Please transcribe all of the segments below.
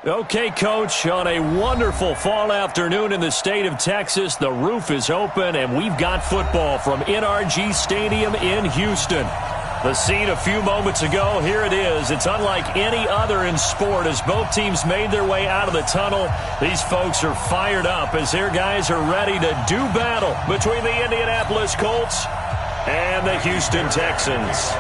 Okay, Coach, on a wonderful fall afternoon in the state of Texas, the roof is open, and we've got football from NRG Stadium in Houston. The scene a few moments ago, here it is. It's unlike any other in sport as both teams made their way out of the tunnel. These folks are fired up as their guys are ready to do battle between the Indianapolis Colts and the Houston Texans.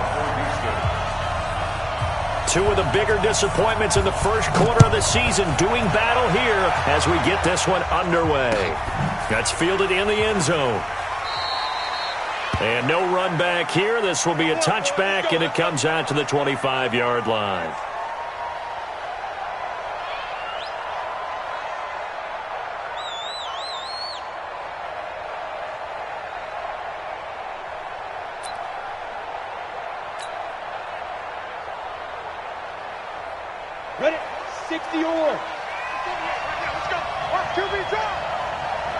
Two of the bigger disappointments in the first quarter of the season doing battle here as we get this one underway. That's fielded in the end zone. And no run back here. This will be a touchback, and it comes out to the 25-yard line. Ready? 60 or. Let's go. Watch QB drop.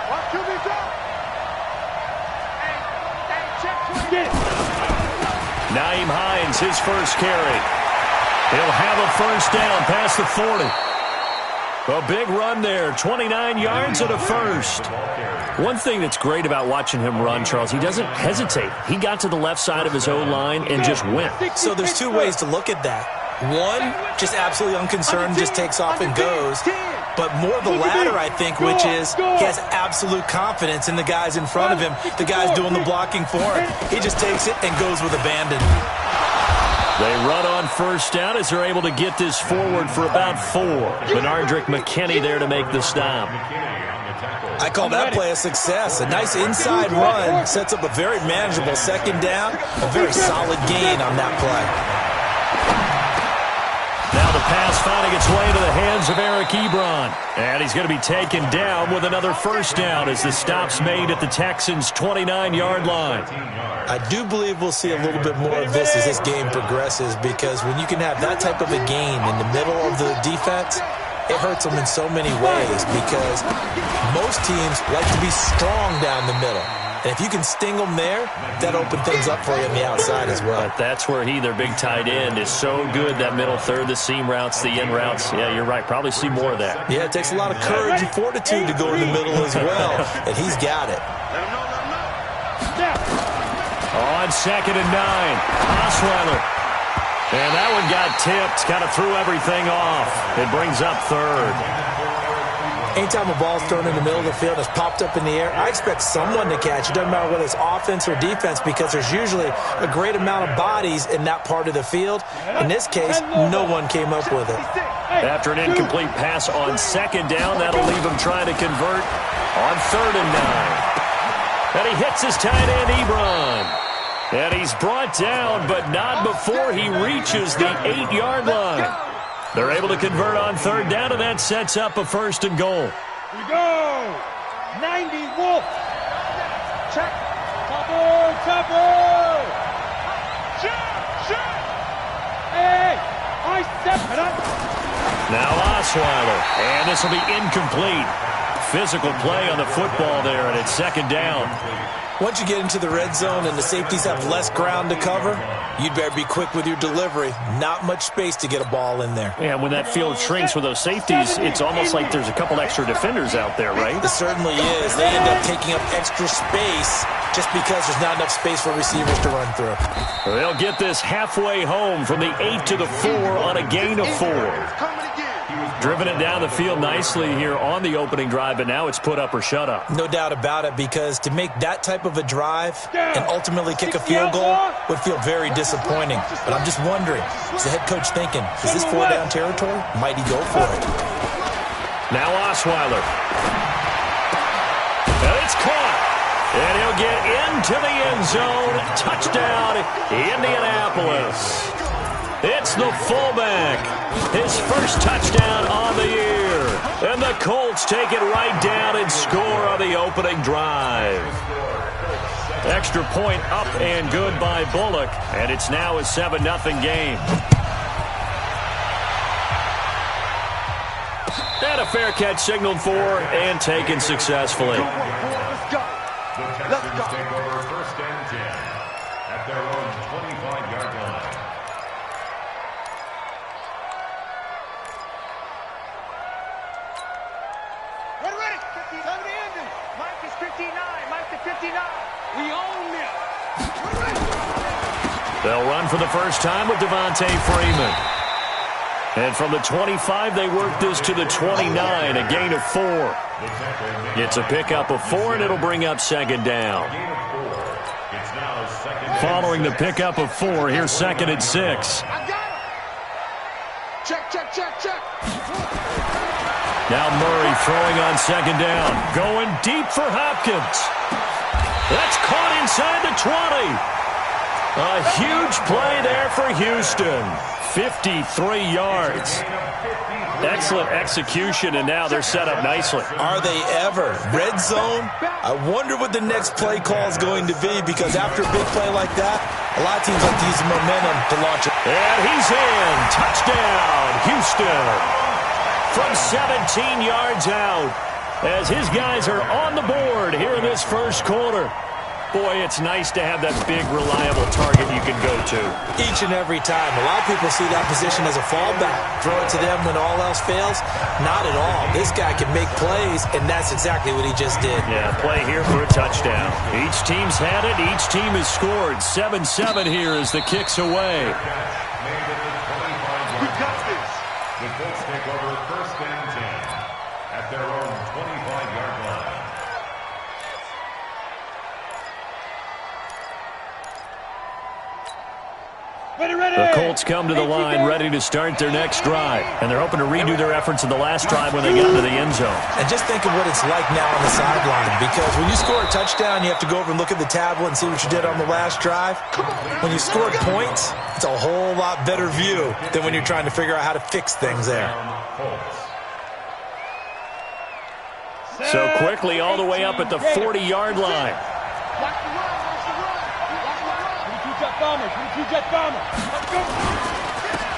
Watch QB drop. Hey, Naeem Hines, his first carry. He'll have a first down past the 40. A big run there, 29 yards and a first. One thing that's great about watching him run, Charles, he doesn't hesitate. He got to the left side of his O-line and just went. So there's two ways to look at that. One, just absolutely unconcerned, just takes off and goes. But more the latter, I think, which is he has absolute confidence in the guys in front of him, the guys doing the blocking for him. He just takes it and goes with abandon. They run on first down as they're able to get this forward for about 4. Benardrick McKinney there to make the stop. I call that play a success. A nice inside run sets up a very manageable second down, a very solid gain on that play. Now the pass finding its way to the hands of Eric Ebron. And he's going to be taken down with another first down as the stop's made at the Texans' 29-yard line. I do believe we'll see a little bit more of this as this game progresses, because when you can have that type of a gain in the middle of the defense, it hurts them in so many ways, because most teams like to be strong down the middle. And if you can sting them there, that opens things up for you on the outside as well. But that's where their big tight end, is so good, that middle third, the seam routes, the in routes. Yeah, you're right. Probably see more of that. Yeah, it takes a lot of courage and fortitude to go in the middle as well, and he's got it. On 2nd and 9, Osweiler. And that one got tipped, kind of threw everything off. It brings up 3rd. Anytime a ball's thrown in the middle of the field and it's popped up in the air, I expect someone to catch. It doesn't matter whether it's offense or defense, because there's usually a great amount of bodies in that part of the field. In this case, no one came up with it. After an incomplete pass on 2nd down, that'll leave him trying to convert on 3rd and 9. And he hits his tight end, Ebron. And he's brought down, but not before he reaches the 8-yard line. They're able to convert on 3rd down, and that sets up a 1st and goal. Here we go. 90 Wolf. Check. Cover. Shot. Hey, I step it up. Now Osweiler, and this will be incomplete. Physical play on the football there, and it's 2nd down. Once you get into the red zone and the safeties have less ground to cover, you'd better be quick with your delivery. Not much space to get a ball in there. Yeah, when that field shrinks with those safeties, it's almost like there's a couple extra defenders out there, right? It certainly is. They end up taking up extra space just because there's not enough space for receivers to run through. They'll get this halfway home from the 8 to the 4 on a gain of 4. Driven it down the field nicely here on the opening drive, but now it's put up or shut up. No doubt about it, because to make that type of a drive and ultimately kick a field goal would feel very disappointing. But I'm just wondering, is the head coach thinking, is this 4-down territory? Might he go for it? Now Osweiler. And it's caught. And he'll get into the end zone. Touchdown, Indianapolis. It's the fullback. His first touchdown on the year. And the Colts take it right down and score on the opening drive. Extra point up and good by Bullock. And it's now a 7-0 game. And a fair catch signaled for and taken successfully. Let's go. Let's go. Take over 1st and 10 at their own 25-yard line. They'll run for the first time with Devontae Freeman. And from the 25, they work this to the 29, a gain of 4. It's a pickup of 4, and it'll bring up second down. Following the pickup of 4, here's second and 6. Check, check, check, check. Now Murray throwing on second down. Going deep for Hopkins. That's caught inside the 20. A huge play there for Houston. 53 yards. Excellent execution, and now they're set up nicely. Are they ever? Red zone? I wonder what the next play call is going to be, because after a big play like that, a lot of teams like to use the momentum to launch it. And he's in. Touchdown, Houston. From 17 yards out, as his guys are on the board here in this first quarter. Boy, it's nice to have that big, reliable target you can go to. Each and every time. A lot of people see that position as a fallback. Throw it to them when all else fails. Not at all. This guy can make plays, and that's exactly what he just did. Yeah, play here for a touchdown. Each team's had it. Each team has scored. 7-7 here as the kick's away. We got this. The Colts take over first and 10 at their own 25-yard line. The Colts come to the line ready to start their next drive. And they're hoping to redo their efforts in the last drive when they got into the end zone. And just think of what it's like now on the sideline, because when you score a touchdown, you have to go over and look at the tablet and see what you did on the last drive. When you scored points, it's a whole lot better view than when you're trying to figure out how to fix things there. So quickly all the way up at the 40-yard line.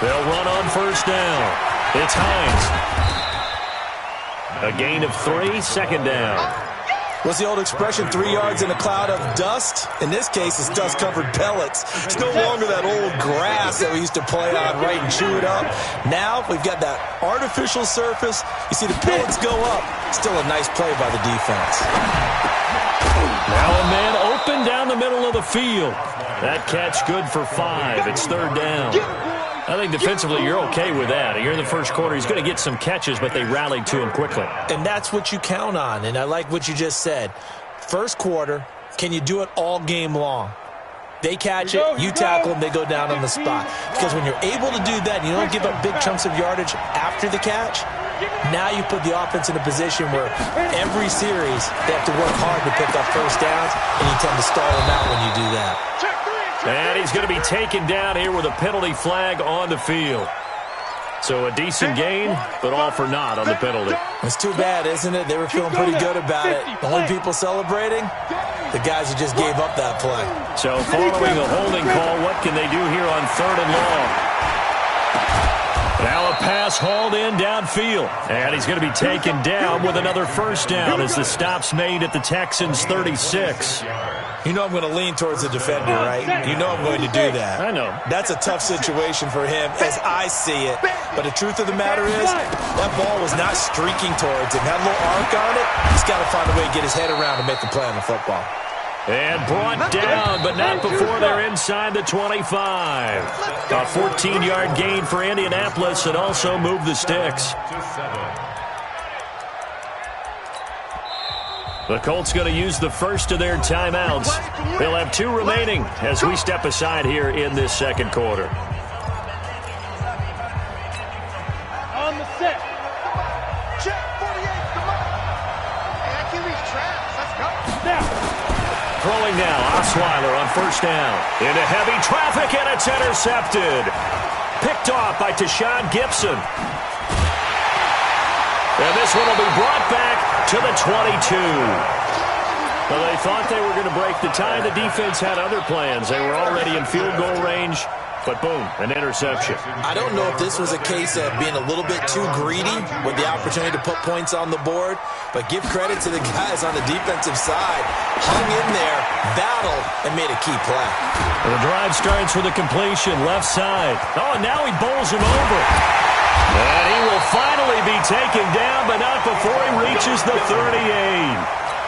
They'll run on first down. It's Hines. A gain of 3, second down. What's the old expression, 3 yards in a cloud of dust? In this case, it's dust-covered pellets. It's no longer that old grass that we used to play on, right, and chew it up. Now we've got that artificial surface. You see the pellets go up. Still a nice play by the defense. Now a man open down the middle of the field. That catch good for 5. It's third down. I think defensively you're okay with that. You're in the first quarter. He's going to get some catches, but they rallied to him quickly. And that's what you count on, and I like what you just said. First quarter, can you do it all game long? They catch it, you tackle them, they go down on the spot. Because when you're able to do that, you don't give up big chunks of yardage after the catch, now you put the offense in a position where every series they have to work hard to pick up first downs, and you tend to stall them out when you do that. And he's going to be taken down here with a penalty flag on the field. So a decent gain, but all for naught on the penalty. It's too bad, isn't it? They were feeling pretty good about it. The only people celebrating, the guys who just gave up that play. So following a holding call, what can they do here on third and long? Now a pass hauled in downfield. And he's going to be taken down with another first down as the stop's made at the Texans' 36. You know I'm going to lean towards the defender, right? You know I'm going to do that. I know. That's a tough situation for him as I see it. But the truth of the matter is, that ball was not streaking towards him. Had a little arc on it. He's got to find a way to get his head around to make the play on the football. And brought down, but not before they're inside the 25. A 14-yard gain for Indianapolis and also moved the sticks. The Colts going to use the first of their timeouts. They'll have 2 remaining as we step aside here in this second quarter. On the set. Check 48. Come on. Hey, that QB's trash. Let's go. Now. Throwing now, Osweiler on first down. Into heavy traffic, and it's intercepted. Picked off by Tashawn Gibson. And this one will be brought back to the 22. Well, they thought they were going to break the tie. The defense had other plans. They were already in field goal range, but boom, an interception. I don't know if this was a case of being a little bit too greedy with the opportunity to put points on the board, but give credit to the guys on the defensive side. Hung in there, battled, and made a key play. Well, the drive starts with a completion, left side. Oh, and now he bowls him over. And he will finally be taken down, but not before he reaches the 38.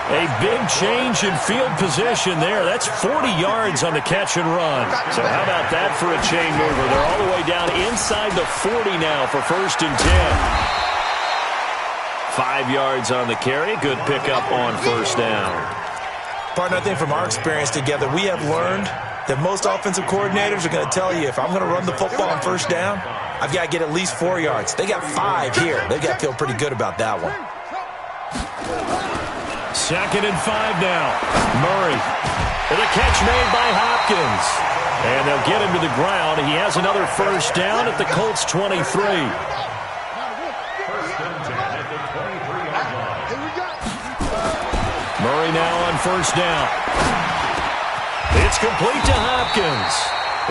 A big change in field position there. That's 40 yards on the catch and run. So how about that for a chain mover? They're all the way down inside the 40 now for 1st and 10. 5 yards on the carry. Good pickup on 1st down. Partner, I think from our experience together, we have learned that most offensive coordinators are going to tell you, if I'm going to run the football on 1st down, I've got to get at least 4 yards. They got 5 here. They've got to feel pretty good about that one. 2nd and 5 now. Murray. And a catch made by Hopkins. And they'll get him to the ground. He has another 1st down at the Colts 23. 1st and 10 at the 23-yard line. Murray now on 1st down. It's complete to Hopkins.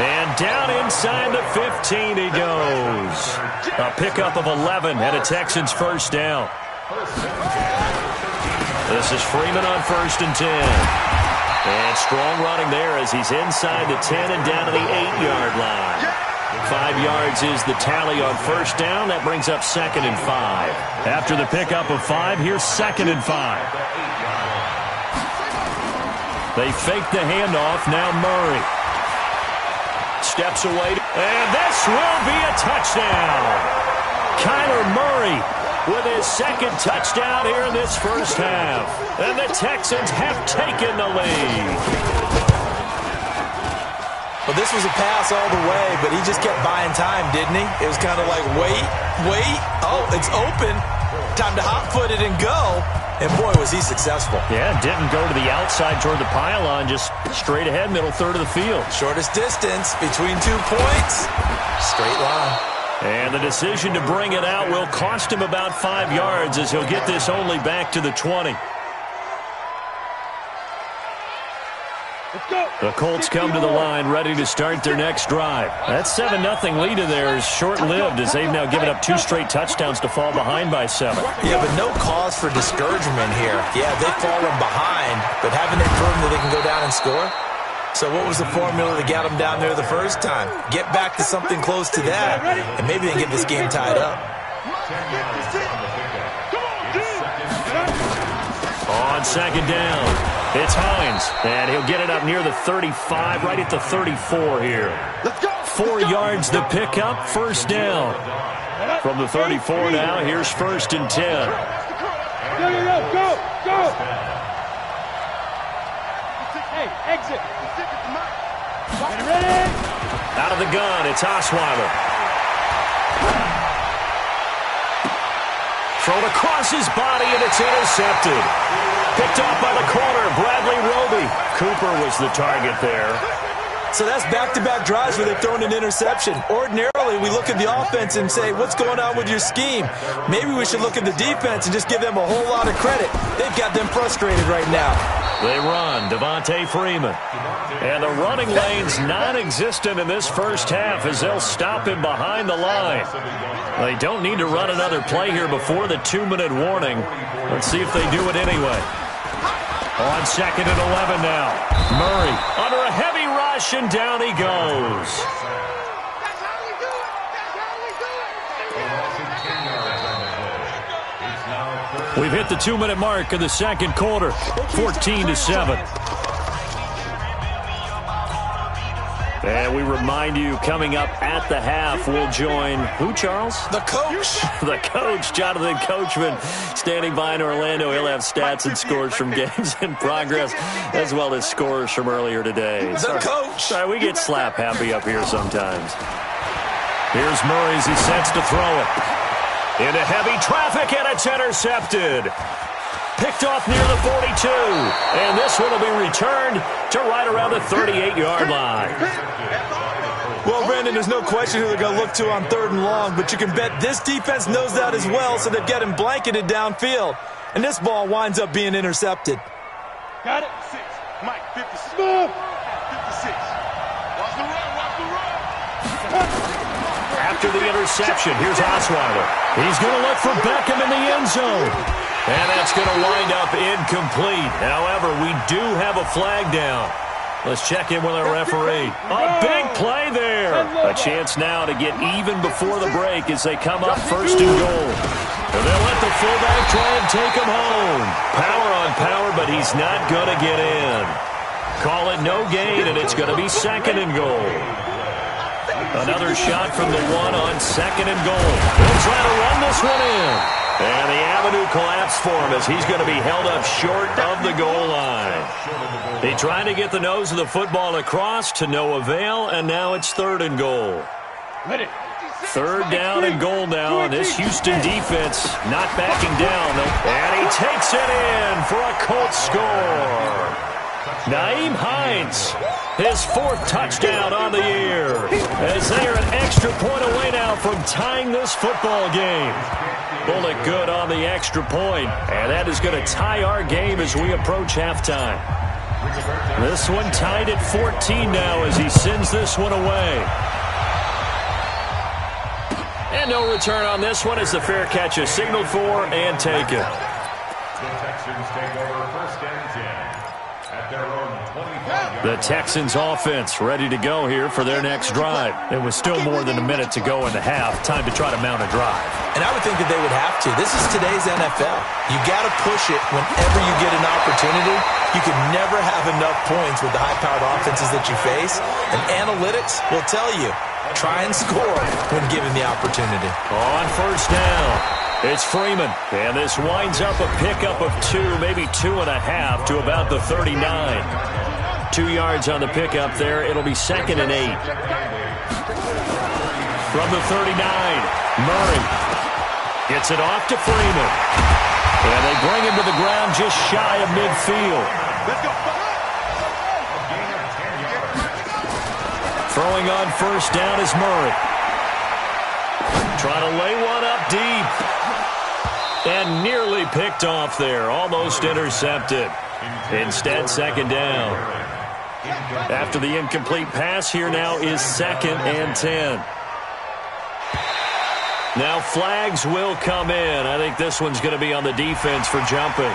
And down inside the 15 he goes. A pickup of 11 and a Texans 1st down. This is Freeman on 1st and 10. And strong running there as he's inside the 10 and down to the 8-yard line. 5 yards is the tally on 1st down. That brings up 2nd and 5. After the pickup of 5, here's 2nd and 5. They fake the handoff. Now Murray steps away. And this will be a touchdown. Kyler Murray with his 2nd touchdown here in this 1st half. And the Texans have taken the lead. Well, this was a pass all the way, but he just kept buying time, didn't he? It was kind of like, wait. Oh, it's open. Time to hot-foot it and go. And, boy, was he successful. Yeah, didn't go to the outside toward the pylon, just straight ahead, middle third of the field. Shortest distance between 2 points. Straight line. And the decision to bring it out will cost him about 5 yards as he'll get this only back to the 20. The Colts come to the line ready to start their next drive. That 7-0 lead of theirs is short-lived as they've now given up 2 straight touchdowns to fall behind by 7. Yeah, but no cause for discouragement here. Yeah, they've fallen behind, but haven't they proven that they can go down and score? So what was the formula that got them down there the first time? Get back to something close to that, and maybe they can get this game tied up. On 2nd down, it's Hines, and he'll get it up near the 35, right at the 34 here. 4 yards the pickup, 1st down. From the 34 now, here's 1st and 10. Go! Hey, exit. Ready? Out of the gun, it's Osweiler. Thrown across his body, and it's intercepted. Picked off by the corner, Bradley Roby. Cooper was the target there. So that's back-to-back drives where they've thrown an interception. Ordinarily, we look at the offense and say, what's going on with your scheme? Maybe we should look at the defense and just give them a whole lot of credit. They've got them frustrated right now. They run, Devontae Freeman. And the running lane's non-existent in this 1st half as they'll stop him behind the line. They don't need to run another play here before the 2-minute warning. Let's see if they do it anyway. On 2nd and 11 now. Murray under a heavy rush, and down he goes. We've hit the 2-minute mark of the 2nd quarter. 14-7. And we remind you, coming up at the half, we'll join who, Charles? The coach. The coach, Jonathan Coachman, standing by in Orlando. He'll have stats and scores from games in progress, as well as scores from earlier today. The coach. Sorry, we get slap happy up here sometimes. Here's Murray as he sets to throw it. Into heavy traffic, and it's intercepted. Picked off near the 42. And this one will be returned to right around the 38-yard line. Well, Brandon, there's no question who they're going to look to on 3rd and long, but you can bet this defense knows that as well, so they've got him blanketed downfield. And this ball winds up being intercepted. Got it? 6. Mike, 56. 56. Watch the run. After the interception, here's Osweiler. He's going to look for Beckham in the end zone. And that's going to wind up incomplete. However, we do have a flag down. Let's check in with our referee. A big play there. A chance now to get even before the break as they come up 1st and goal. And they'll let the fullback try and take him home. Power on power, but he's not going to get in. Call it no gain, and it's going to be 2nd and goal. Another shot from the one on 2nd and goal. They'll try to run this one in. And the avenue collapsed for him as he's going to be held up short of the goal line. He tried to get the nose of the football across to no avail, and now it's 3rd and goal. 3rd down and goal now, and this Houston defense not backing down. And he takes it in for a Colts score. Nyheim Hines, his 4th touchdown on the year, as they are an extra point away now from tying this football game. Bullet good on the extra point, and that is going to tie our game as we approach halftime. This one tied at 14 now as he sends this one away. And no return on this one as the fair catch is signaled for and taken. The Texans take over 1st and 10 at their own 25-yard The Texans offense ready to go here for their next drive. It was still more than a minute to go in the half. Time to try to mount a drive. And I would think that they would have to. This is today's NFL. You got to push it whenever you get an opportunity. You can never have enough points with the high-powered offenses that you face. And analytics will tell you, try and score when given the opportunity. On 1st down, it's Freeman. And this winds up a pickup of 2, maybe 2.5 to about the 39. 2 yards on the pickup there. It'll be 2nd and 8. From the 39, Murray gets it off to Freeman. And they bring him to the ground just shy of midfield. Let's go. Throwing on 1st down is Murray. Trying to lay one up deep. And nearly picked off there. Almost intercepted. Instead, 2nd down. After the incomplete pass, here now is 2nd and 10. Now flags will come in. I think this one's going to be on the defense for jumping.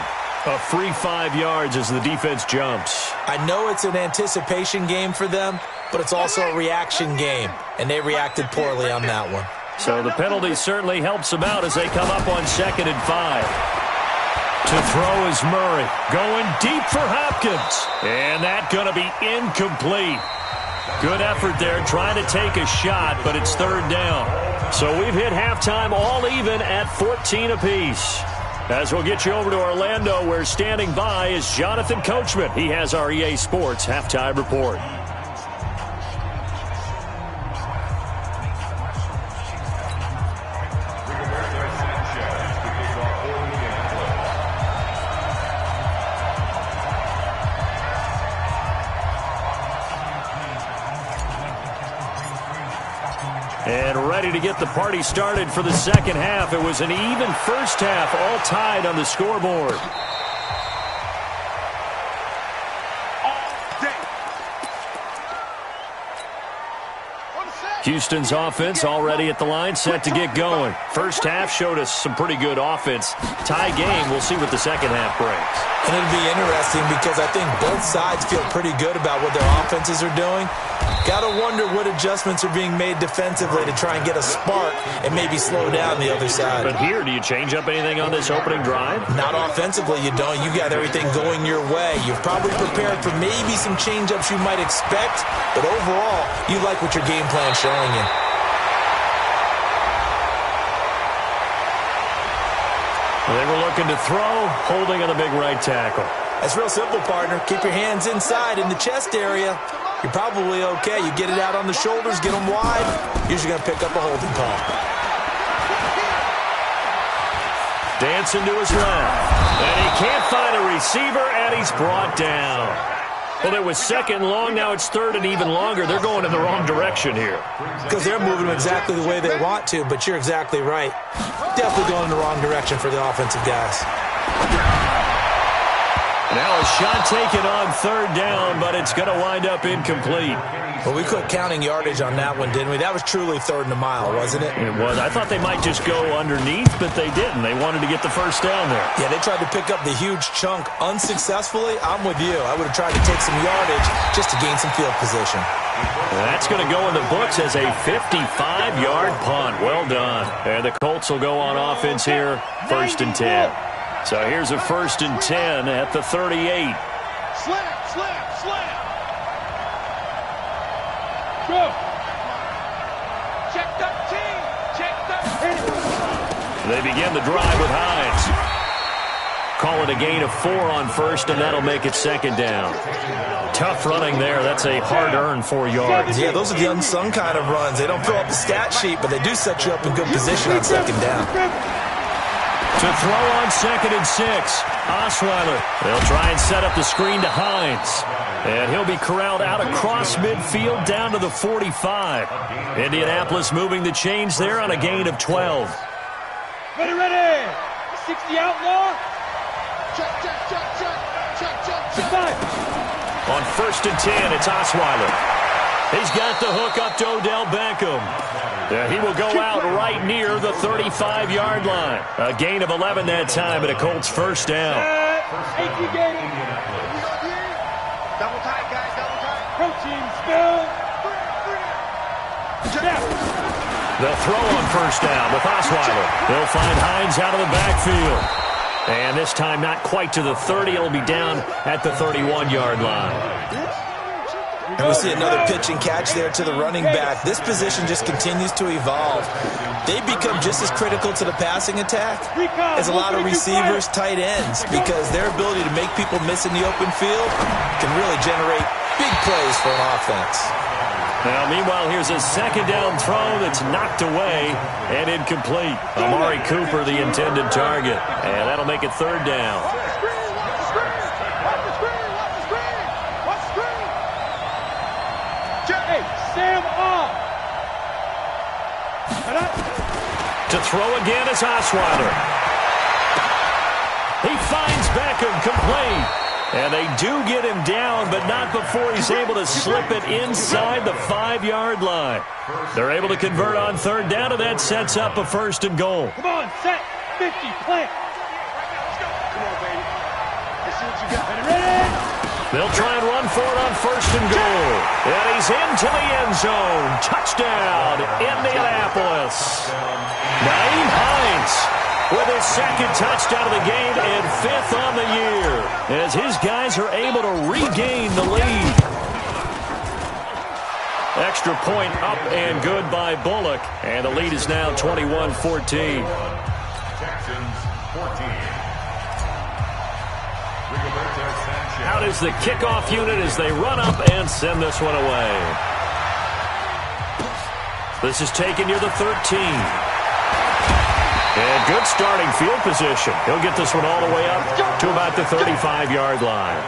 A free 5 yards as the defense jumps. I know it's an anticipation game for them, but it's also a reaction game, and they reacted poorly on that one. So the penalty certainly helps them out as they come up on 2nd and 5. To throw is Murray. Going deep for Hopkins. And that going to be incomplete. Good effort there trying to take a shot, but it's 3rd down. So we've hit halftime all even at 14 apiece. As we'll get you over to Orlando, where standing by is Jonathan Coachman. He has our EA Sports halftime report. And ready to get the party started for the 2nd half. It was an even 1st half, all tied on the scoreboard. Houston's offense already at the line, set to get going. 1st half showed us some pretty good offense. Tie game, we'll see what the 2nd half brings. And it'll be interesting because I think both sides feel pretty good about what their offenses are doing. Got to wonder what adjustments are being made defensively to try and get a spark and maybe slow down the other side. But here, do you change up anything on this opening drive? Not offensively, you don't. You got everything going your way. You've probably prepared for maybe some change-ups you might expect, but overall, you like what your game plan's showing you. They were looking to throw, holding on the big right tackle. That's real simple, partner. Keep your hands inside in the chest area. You're probably okay. You get it out on the shoulders, get them wide. Usually going to pick up a holding call. Dancing to his left. And he can't find a receiver, and he's brought down. Well, it was 2nd long. Now it's 3rd and even longer. They're going in the wrong direction here. Because they're moving them exactly the way they want to, but you're exactly right. Definitely going in the wrong direction for the offensive guys. Now a shot taken on third down, but it's going to wind up incomplete. Well, we quit counting yardage on that one, didn't we? That was truly third and a mile, wasn't it? It was. I thought they might just go underneath, but they didn't. They wanted to get the first down there. Yeah, they tried to pick up the huge chunk unsuccessfully. I'm with you. I would have tried to take some yardage just to gain some field position. That's going to go in the books as a 55-yard punt. Well done. And the Colts will go on offense here, 1st and 10. So here's a 1st and 10 at the 38. Slam. Go. Check that team. They begin the drive with Hines. Call it a gain of 4 on 1st, and that'll make it 2nd down. Tough running there. That's a hard-earned 4 yards. Yeah, those are the unsung kind of runs. They don't fill up the stat sheet, but they do set you up in good position on 2nd down. To throw on 2nd and 6. Osweiler. They'll try and set up the screen to Hines. And he'll be corralled out across midfield down to the 45. Indianapolis moving the chains there on a gain of 12. Ready. 60 outlaw. Check. On 1st and 10, it's Osweiler. He's got the hook up to Odell Beckham. He will go out right near the 35-yard line. A gain of 11 that time, and a Colts 1st down. Double tight, guys, double tight. Protein spill. They'll throw on 1st down with Osweiler. They'll find Hines out of the backfield. And this time not quite to the 30. It'll be down at the 31-yard line. And we see another pitch and catch there to the running back. This position just continues to evolve. They become just as critical to the passing attack as a lot of receivers, tight ends, because their ability to make people miss in the open field can really generate big plays for an offense. Now, meanwhile, here's a 2nd down throw that's knocked away and incomplete. Amari Cooper, the intended target. And that'll make it 3rd down. To throw again is Osweiler. He finds Beckham complete. And they do get him down, but not before he's able to slip it inside the 5-yard line. They're able to convert on 3rd down, and that sets up a 1st and goal. Come on, set, 50, plant. Come on, baby. Let's see what you got. Ready? They'll try and run for it on 1st and goal. And he's into the end zone. Touchdown, Indianapolis. Nyheim Hines with his 2nd touchdown of the game and 5th on the year, as his guys are able to regain the lead. Extra point up and good by Bullock, and the lead is now 21-14. Texans 14. Out is the kickoff unit as they run up and send this one away. This is taken near the 13. And good starting field position. He'll get this one all the way up to about the 35-yard line.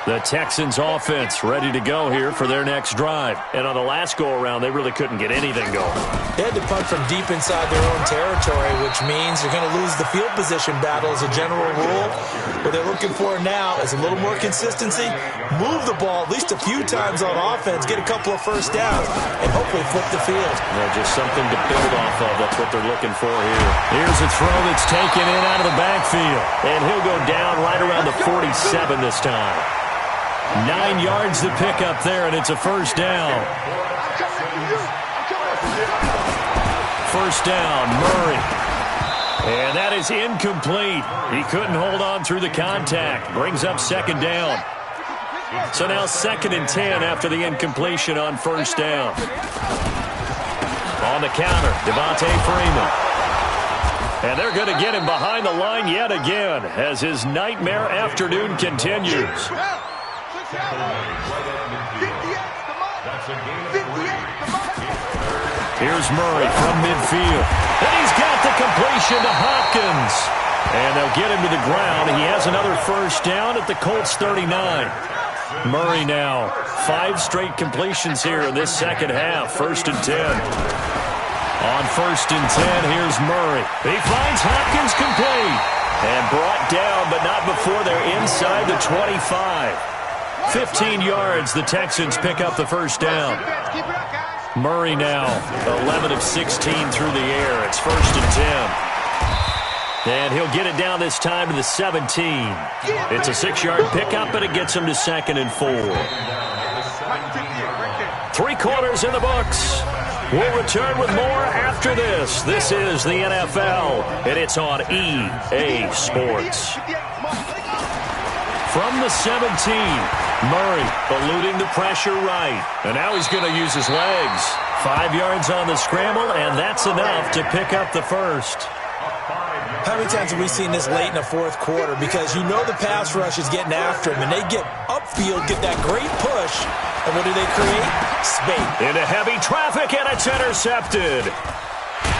The Texans offense ready to go here for their next drive. And on the last go-around, they really couldn't get anything going. They had to punt from deep inside their own territory, which means you're going to lose the field position battle as a general rule. What they're looking for now is a little more consistency, move the ball at least a few times on offense, get a couple of 1st downs, and hopefully flip the field. Yeah, just something to build off of. That's what they're looking for here. Here's a throw that's taken in out of the backfield. And he'll go down right around the 47 this time. 9 yards to pick up there, and it's a 1st down. 1st down, Murray. And that is incomplete. He couldn't hold on through the contact. Brings up 2nd down. So now 2nd and 10 after the incompletion on 1st down. On the counter, Devontae Freeman. And they're going to get him behind the line yet again as his nightmare afternoon continues. Here's Murray from midfield. And he's got the completion to Hopkins. And they'll get him to the ground. He has another 1st down at the Colts 39. Murray now, 5 straight completions here in this 2nd half. 1st and 10. On 1st and 10, here's Murray. He finds Hopkins complete. And brought down, but not before they're inside the 25. 15 yards, the Texans pick up the first down. Murray now, 11 of 16 through the air. It's 1st and 10. And he'll get it down this time to the 17. It's a 6-yard pickup, and it gets him to 2nd and 4. 3 quarters in the books. We'll return with more after this. This is the NFL, and it's on EA Sports. From the 17, Murray eluding the pressure right. And now he's going to use his legs. 5 yards on the scramble, and that's enough to pick up the first. How many times have we seen this late in the fourth quarter? Because you know the pass rush is getting after him, and they get upfield, get that great push, and what do they create? Space. Into heavy traffic, and it's intercepted.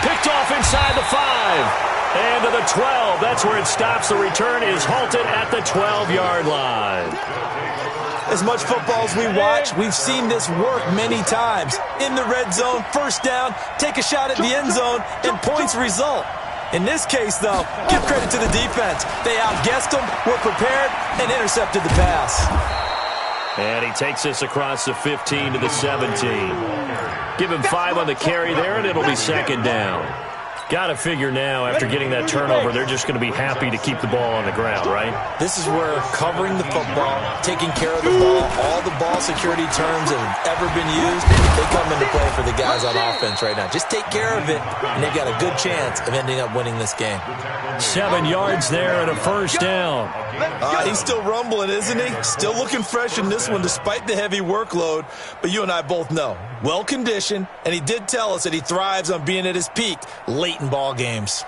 Picked off inside the 5. And to the 12. That's where it stops. The return is halted at the 12-yard line. As much football as we watch, we've seen this work many times. In the red zone, first down, take a shot at the end zone, and points result. In this case, though, give credit to the defense. They outguessed them, were prepared, and intercepted the pass. And he takes this across the 15 to the 17. Give him 5 on the carry there, and it'll be 2nd down. Got to figure now, after getting that turnover, they're just going to be happy to keep the ball on the ground, right? This is where covering the football, taking care of the ball, all the ball security terms that have ever been used, they come into play for the guys on offense right now. Just take care of it, and they've got a good chance of ending up winning this game. 7 yards there and a first down. He's still rumbling, isn't he? Still looking fresh in this one despite the heavy workload. But you and I both know, well-conditioned, and he did tell us that he thrives on being at his peak late in ball games.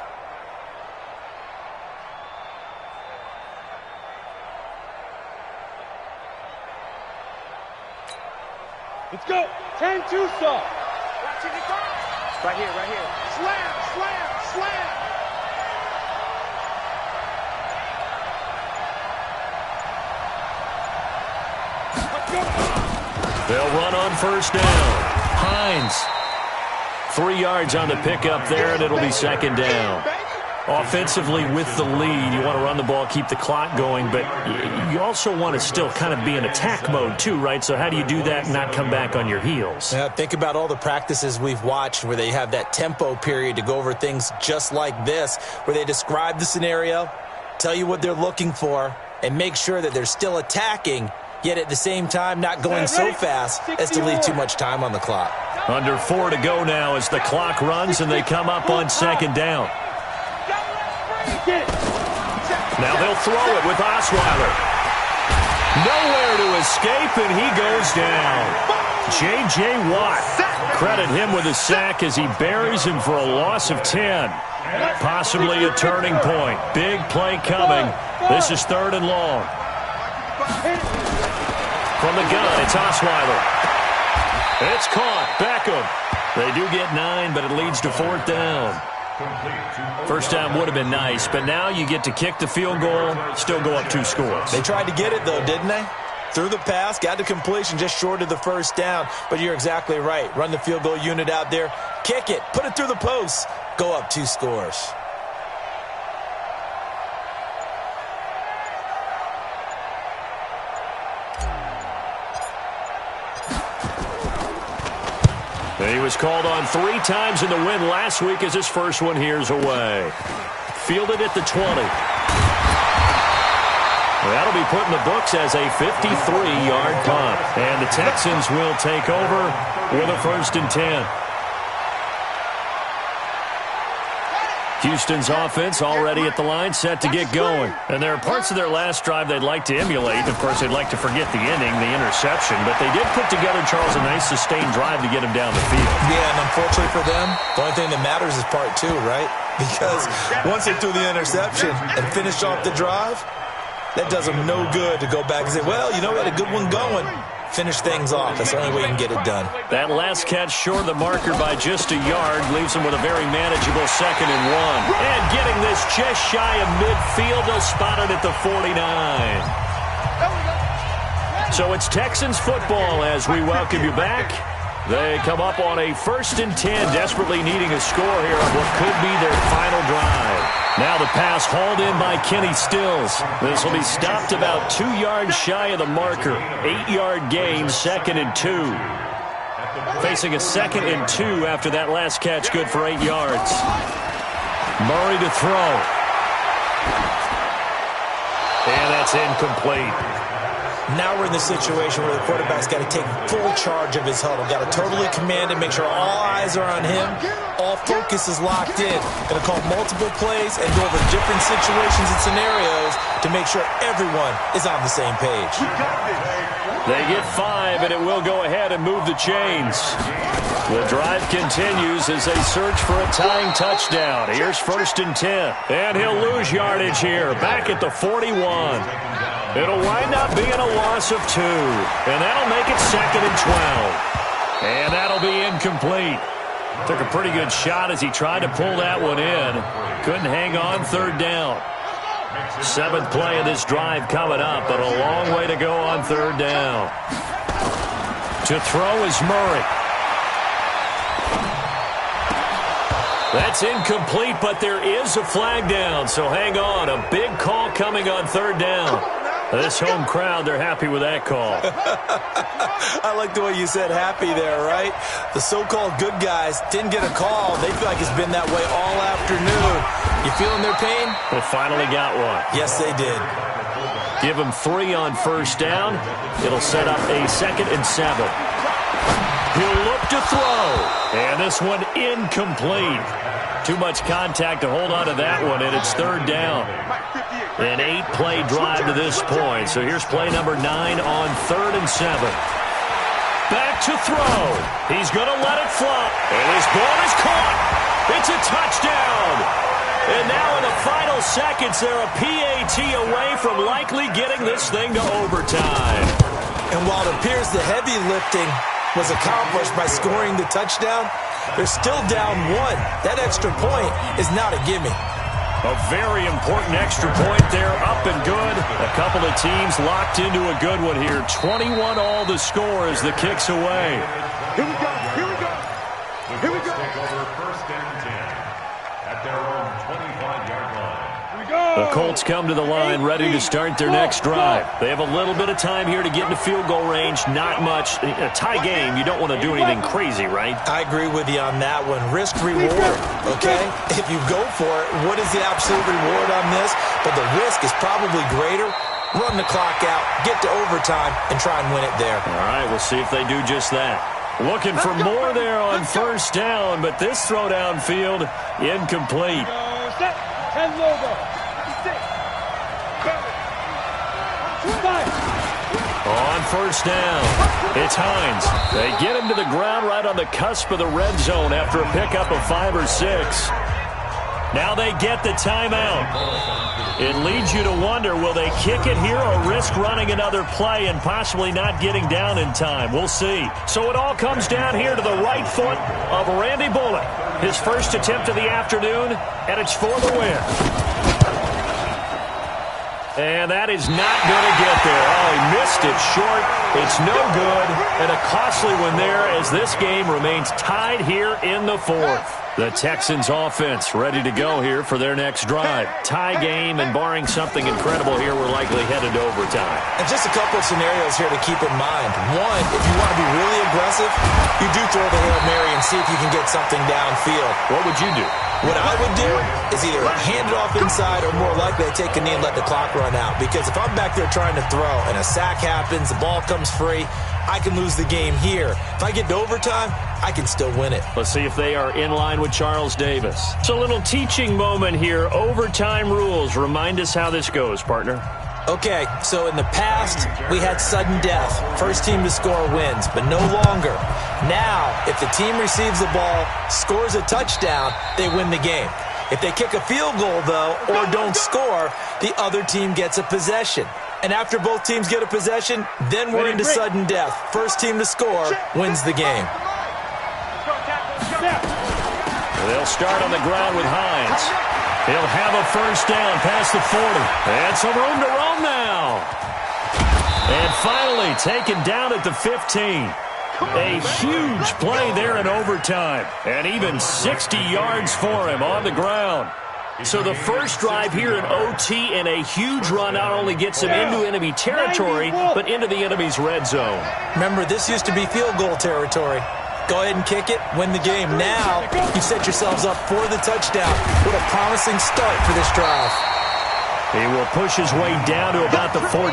Let's go. 10-2 stop. Right here, right here. Slam, slam, slam. They'll run on first down. Hines. 3 yards on the pickup there, and it'll be 2nd down. Offensively with the lead, you want to run the ball, keep the clock going, but you also want to still kind of be in attack mode too, right? So how do you do that and not come back on your heels? Yeah, think about all the practices we've watched where they have that tempo period to go over things just like this, where they describe the scenario, tell you what they're looking for, and make sure that they're still attacking, yet at the same time not going so fast as to leave too much time on the clock. Under 4 to go now as the clock runs and they come up on 2nd down. Now they'll throw it with Osweiler. Nowhere to escape, and he goes down. J.J. Watt. Credit him with a sack as he buries him for a loss of 10. Possibly a turning point. Big play coming. This is 3rd and long. From the gun, it's Osweiler. It's caught. Beckham. They do get 9, but it leads to 4th down. First down would have been nice, but now you get to kick the field goal, still go up 2 scores. They tried to get it, though, didn't they? Threw the pass, got the completion just short of the first down, but you're exactly right. Run the field goal unit out there, kick it, put it through the posts, go up 2 scores. He was called on 3 times in the win last week as his first one here's away. Fielded at the 20. That'll be put in the books as a 53-yard punt. And the Texans will take over with a 1st and 10. Houston's offense already at the line, set to get going. And there are parts of their last drive they'd like to emulate. Of course, they'd like to forget the ending, the interception. But they did put together, Charles, a nice sustained drive to get him down the field. Yeah, and unfortunately for them, the only thing that matters is part 2, right? Because once they threw the interception and finished off the drive, that does them no good to go back and say, well, you know, we had a good one going. Finish things off. That's the only way you can get it done. That last catch short of the marker by just a yard leaves him with a very manageable 2nd and 1. And getting this just shy of midfield, they'll spot it at the 49. So it's Texans football as we welcome you back. They come up on a 1st and 10, desperately needing a score here on what could be their final drive. Now the pass hauled in by Kenny Stills. This will be stopped about 2 yards shy of the marker. 8-yard gain, 2nd and 2. Facing a 2nd and 2 after that last catch, good for 8 yards. Murray to throw. And that's incomplete. Now we're in the situation where the quarterback's got to take full charge of his huddle. Got to totally command it, make sure all eyes are on him. All focus is locked in. Going to call multiple plays and go over different situations and scenarios to make sure everyone is on the same page. They get 5, and it will go ahead and move the chains. The drive continues as they search for a tying touchdown. Here's 1st and 10. And he'll lose yardage here, back at the 41. It'll wind up being a loss of 2. And that'll make it 2nd and 12. And that'll be incomplete. Took a pretty good shot as he tried to pull that one in. Couldn't hang on 3rd down. 7th play of this drive coming up, but a long way to go on 3rd down. To throw is Murray. That's incomplete, but there is a flag down, so hang on. A big call coming on 3rd down. This home crowd, they're happy with that call. I like the way you said happy there, right? The so-called good guys didn't get a call. They feel like it's been that way all afternoon. You feeling their pain? They finally got one. Yes, they did. Give them 3 on 1st down. It'll set up a 2nd and 7. He'll look to throw. And this one incomplete. Too much contact to hold on to that one, and it's 3rd down. An 8-play drive to this point. So here's play number 9 on 3rd and 7. Back to throw. He's going to let it fly. And his ball is caught. It's a touchdown. And now in the final seconds, they're a PAT away from likely getting this thing to overtime. And while it appears the heavy lifting was accomplished by scoring the touchdown, they're still down 1. That extra point is not a gimme. A very important extra point there, up and good. A couple of teams locked into a good one here. 21 all the score as the kick's away. Here we go, here we go. Here we go. Take over 1st and 10 at their own 25-yard line. The Colts come to the line ready to start their next drive. They have a little bit of time here to get into field goal range. Not much. A tie game, you don't want to do anything crazy, right? I agree with you on that one. Risk reward, okay? If you go for it, what is the absolute reward on this? But the risk is probably greater. Run the clock out, get to overtime, and try and win it there. All right, we'll see if they do just that. Looking for more there on 1st down, but this throw downfield, incomplete. Set. 10 logo. 6. On 1st down, it's Hines. They get him to the ground right on the cusp of the red zone after a pickup of 5 or 6. Now they get the timeout. It leads you to wonder, will they kick it here or risk running another play and possibly not getting down in time? We'll see. So it all comes down here to the right foot of Randy Bullock. His first attempt of the afternoon, and it's for the win. And that is not going to get there. Oh, he missed it short. It's no good. And a costly one there as this game remains tied here in the 4th. The Texans offense ready to go here for their next drive. Tie game, and barring something incredible here, we're likely headed to overtime. And just a couple of scenarios here to keep in mind. One, if you want to be really aggressive, you do throw the Hail Mary and see if you can get something downfield. What would you do? What I would do is either hand it off inside or more likely I take a knee and let the clock run out. Because if I'm back there trying to throw and a sack happens, the ball comes free, I can lose the game here. If I get to overtime, I can still win it. Let's see if they are in line with Charles Davis. It's a little teaching moment here. Overtime rules. Remind us how this goes, partner. Okay, so in the past, we had sudden death. First team to score wins, but no longer. Now, if the team receives the ball, scores a touchdown, they win the game. If they kick a field goal, though, or don't score, the other team gets a possession. And after both teams get a possession, then we're into sudden death. First team to score wins the game. They'll start on the ground with Hines. He'll have a first down past the 40. And some room to roam now. And finally taken down at the 15. A huge play there in overtime, and even 60 yards for him on the ground. So the first drive here in OT and a huge run not only gets him into enemy territory, but into the enemy's red zone. Remember, this used to be field goal territory. Go ahead and kick it, win the game. Now you set yourselves up for the touchdown. What a promising start for this drive. He will push his way down to about the 14.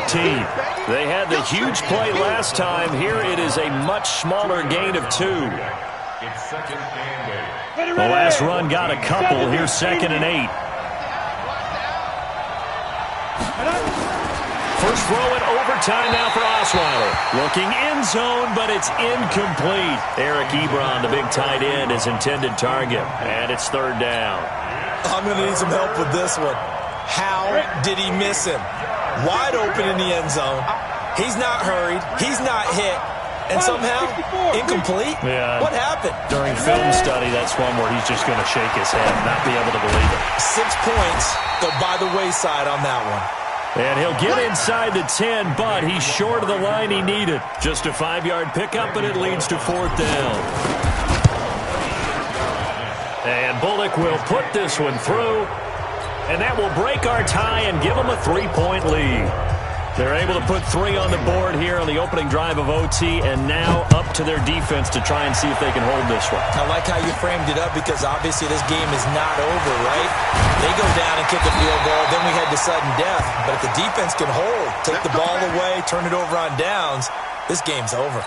They had the huge play last time. Here it is a much smaller gain of 2. It's second and 8. The last run got a couple. Here's 2nd and 8. First throw in overtime now for Osweiler. Looking end zone, but it's incomplete. Eric Ebron, the big tight end, his intended target. And it's 3rd down. I'm going to need some help with this one. How did he miss him? Wide open in the end zone. He's not hurried. He's not hit. And somehow, incomplete? Yeah. What happened? During film study, that's one where he's just going to shake his head, not be able to believe it. 6 points go by the wayside on that one. And he'll get inside the 10, but he's short of the line he needed. Just a 5-yard pickup, and it leads to 4th down. And Bullock will put this one through. And that will break our tie and give them a 3-point lead. They're able to put 3 on the board here on the opening drive of OT, and now up to their defense to try and see if they can hold this one. I like how you framed it up because obviously this game is not over, right? They go down and kick a field goal, then we head to sudden death. But if the defense can hold, take the ball away, turn it over on downs, this game's over.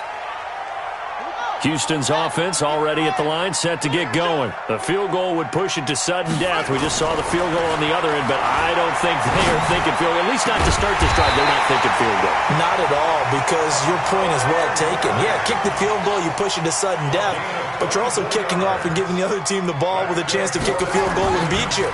Houston's offense already at the line, set to get going. The field goal would push it to sudden death. We just saw the field goal on the other end, but I don't think they are thinking field goal. At least not to start this drive. They're not thinking field goal. Not at all, because your point is well taken. Yeah, kick the field goal, you push it to sudden death, but you're also kicking off and giving the other team the ball with a chance to kick a field goal and beat you.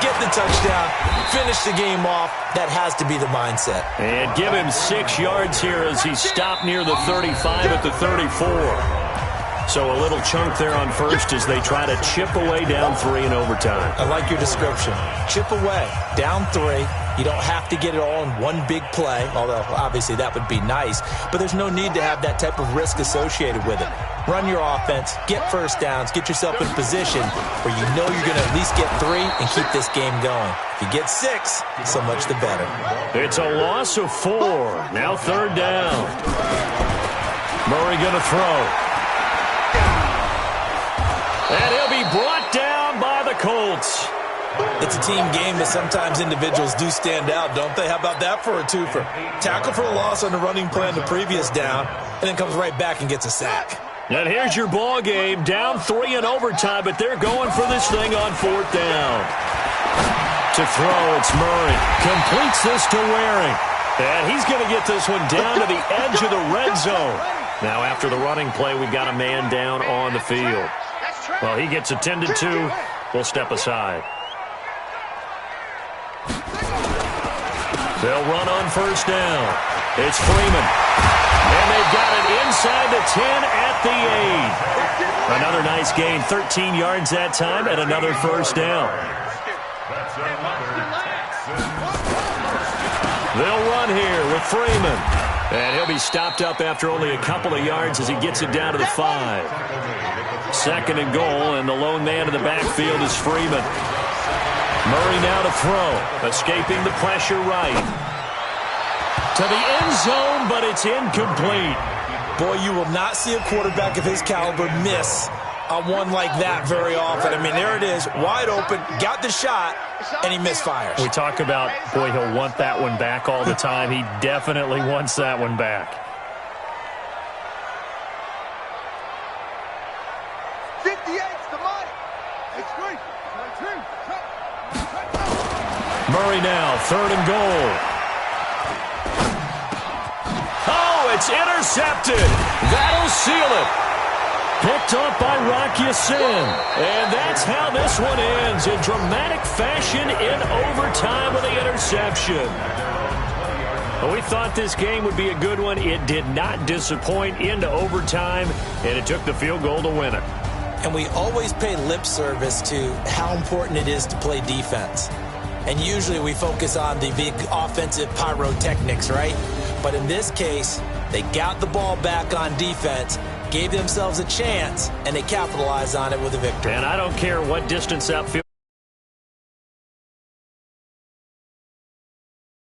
Get the touchdown, finish the game off. That has to be the mindset. And give him 6 yards here as he stopped near the 35 at the 34. So a little chunk there on first as they try to chip away down 3 in overtime. I like your description. Chip away, down 3. You don't have to get it all in one big play, although obviously that would be nice. But there's no need to have that type of risk associated with it. Run your offense, get first downs, get yourself in a position where you know you're going to at least get 3 and keep this game going. If you get 6, so much the better. It's a loss of 4. Now 3rd down. Murray going to throw. And he'll be brought down by the Colts. It's a team game, but sometimes individuals do stand out, don't they? How about that for a twofer? Tackle for a loss on the running play on the previous down, and then comes right back and gets a sack. And here's your ball game. Down 3 in overtime, but they're going for this thing on 4th down. To throw, it's Murray. Completes this to Waring. And he's going to get this one down to the edge of the red zone. Now after the running play, we've got a man down on the field. Well, he gets attended to. We'll step aside. They'll run on 1st down. It's Freeman. And they've got it inside the 10 at the 8. Another nice gain, 13 yards that time, and another 1st down. They'll run here with Freeman. And he'll be stopped up after only a couple of yards as he gets it down to the 5. 2nd and goal, and the lone man in the backfield is Freeman. Murray now to throw, escaping the pressure right. To the end zone, but it's incomplete. Boy, you will not see a quarterback of his caliber miss on one like that very often. I mean, there it is, wide open, got the shot, and he misfires. We talk about, boy, he'll want that one back all the time. He definitely wants that one back. 58's the money. It's great. Murray now, 3rd and goal. Oh, it's intercepted. That'll seal it. Picked up by Rock Ya-Sin. And that's how this one ends in dramatic fashion in overtime with the interception. Well, we thought this game would be a good one. It did not disappoint into overtime, and it took the field goal to win it. And we always pay lip service to how important it is to play defense. And usually we focus on the big offensive pyrotechnics, right? But in this case, They got the ball back on defense, gave themselves a chance, and they capitalized on it with a victory. And I don't care what distance outfield.